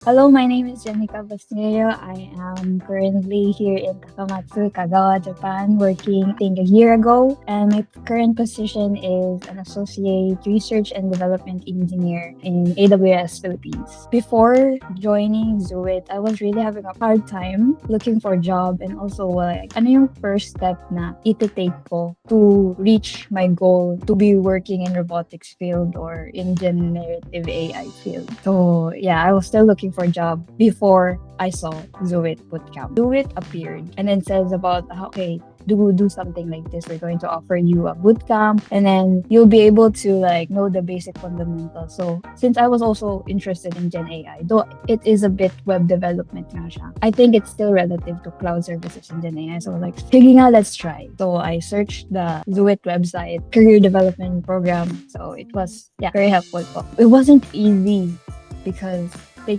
Hello, my name is Jenica Basilio. I am currently here in Takamatsu, Kagawa, Japan, working I think a year ago. And my current position is an associate research and development engineer in AWS Philippines. Before joining Zuit, I was really having a hard time looking for a job and also like ano yung first step na iti-take ko to reach my goal to be working in robotics field or in generative AI field. So yeah, I was still looking for a job before I saw Zuit Bootcamp. Zuit appeared and then says about okay, do something like this. We're going to offer you a bootcamp and then you'll be able to like know the basic fundamentals. So since I was also interested in Gen AI, though it is a bit web development nga siya, I think it's still relative to cloud services in Gen AI. So like, sige nga, let's try. So I searched the Zuit website, career development program. So it was very helpful po. It wasn't easy because like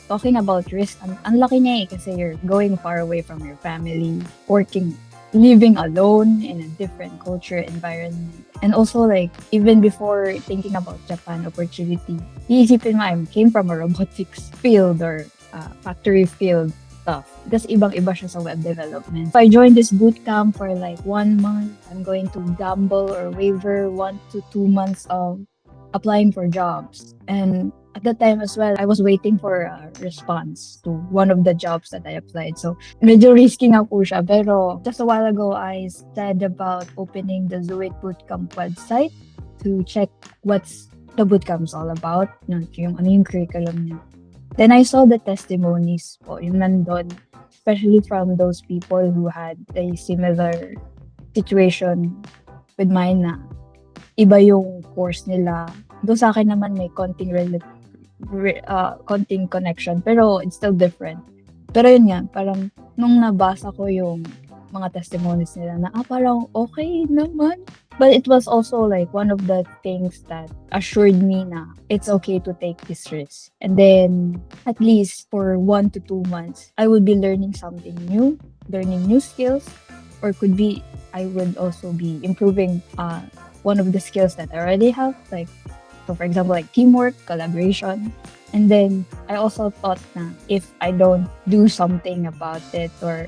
talking about risk, ang laki niya kasi you're going far away from your family, living alone in a different culture environment. And also like even before thinking about Japan opportunity, iisipin mo I came from a robotics field or factory field stuff. Because ibang-iba siya sa web development. If I joined this bootcamp for like 1 month, I'm going to gamble or waver 1 to 2 months of applying for jobs. And at that time as well, I was waiting for a response to one of the jobs that I applied. So, medyo risky nga po siya. Pero just a while ago, I said about opening the Zuit Bootcamp website to check what's the bootcamp's all about. Yung ano yung curriculum niya. Then I saw the testimonies po, yung nandun, especially from those people who had a similar situation with mine na iba yung course nila. Doon sa akin naman may konting connection pero it's still different. Pero yun nga, parang nung nabasa ko yung mga testimonies nila na parang okay naman. But it was also like one of the things that assured me na it's okay to take this risk. And then at least for 1 to 2 months, I would be learning something new, learning new skills, or could be I would also be improving one of the skills that I already have, like so for example like teamwork, collaboration. And then I also thought na if I don't do something about it or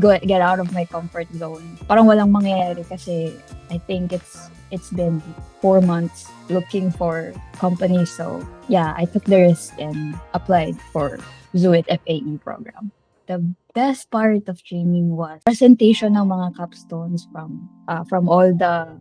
get out of my comfort zone, parang walang mangyayari kasi I think it's been 4 months looking for companies. So yeah, I took the risk and applied for Zuit FAE program. The best part of training was presentation ng mga capstones from all the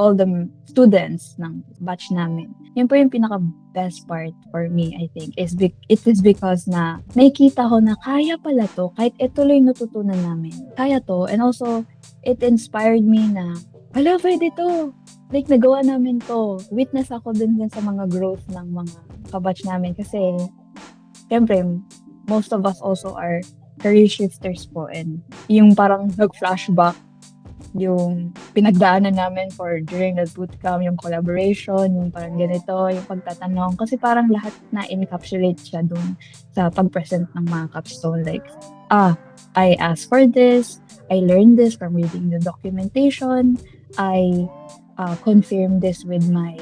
all the students ng batch namin. Yun po yung pinaka best part for me, I think, it is because na nakikita ko na kaya pala to, kahit ito lang yung natutunan namin. Kaya to, and also it inspired me na hala, pwede to. Like, nagawa namin to. Witness ako din sa mga growth ng mga kabatch namin kasi syempre most of us also are career shifters po, and yung parang nag-flashback yung pinagdaanan namin for during the bootcamp, yung collaboration, yung parang ganito, yung pagtatanong, kasi parang lahat na encapsulate siya dun sa pag-present ng mga capstone. Like, I asked for this, I learned this from reading the documentation, I confirmed this with my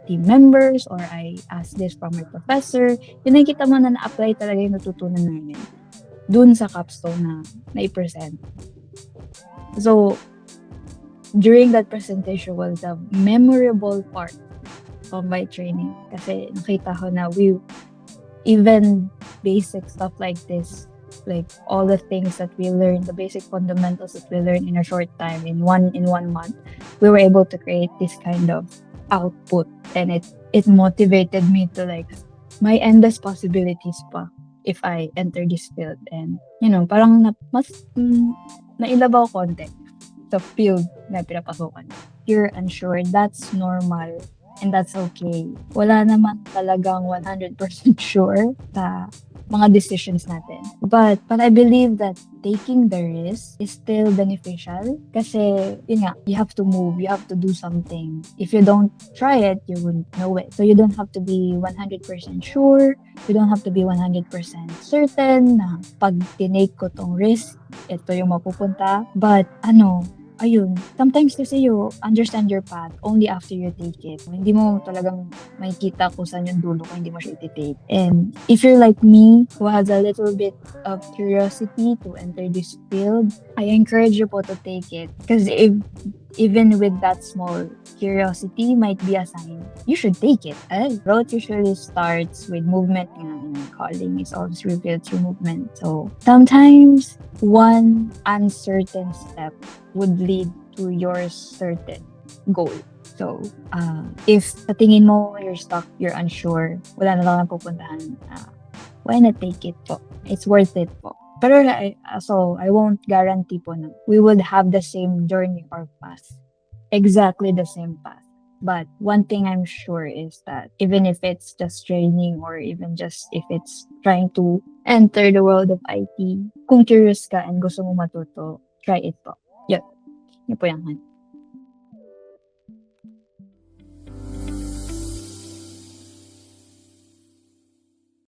team members, or I asked this from my professor. Yung nakikita mo na na-apply talaga yung natutunan namin dun sa capstone na i-present. So, during that presentation was the memorable part of my training kasi nakita ko na even basic stuff like this, like all the things that we learned, the basic fundamentals that we learned in a short time, in one month, we were able to create this kind of output, and it motivated me to like my endless possibilities pa if I enter this field. And parang mas nailabaw konti sa field na pinapasukan. You're unsure, that's normal and that's okay. Wala naman talagang 100% sure sa mga decisions natin. But I believe that taking the risk is still beneficial kasi yun nga, you have to move, you have to do something. If you don't try it, you won't know it. So you don't have to be 100% sure, you don't have to be 100% certain na pag tinake ko tong risk, ito yung mapupunta. But ayun, sometimes kasi you understand your path only after you take it. Hindi mo talagang makikita kung saan yung dulo kung hindi mo siya iti-take. And if you're like me, who has a little bit of curiosity to enter this field, I encourage you po to take it. Because if even with that small curiosity might be a sign, you should take it. Growth usually starts with movement nga, and calling is always revealed through movement. So sometimes one uncertain step would lead to your certain goal. So, if sa tingin mo you're stuck, you're unsure, wala na lang pupuntahan, why not take it po? It's worth it po. Pero I won't guarantee po na we would have the same journey or path. Exactly the same path. But one thing I'm sure is that even if it's just training or even just if it's trying to enter the world of IT, kung curious ka and gusto mo matuto, try it po. Yun. Yun po yan.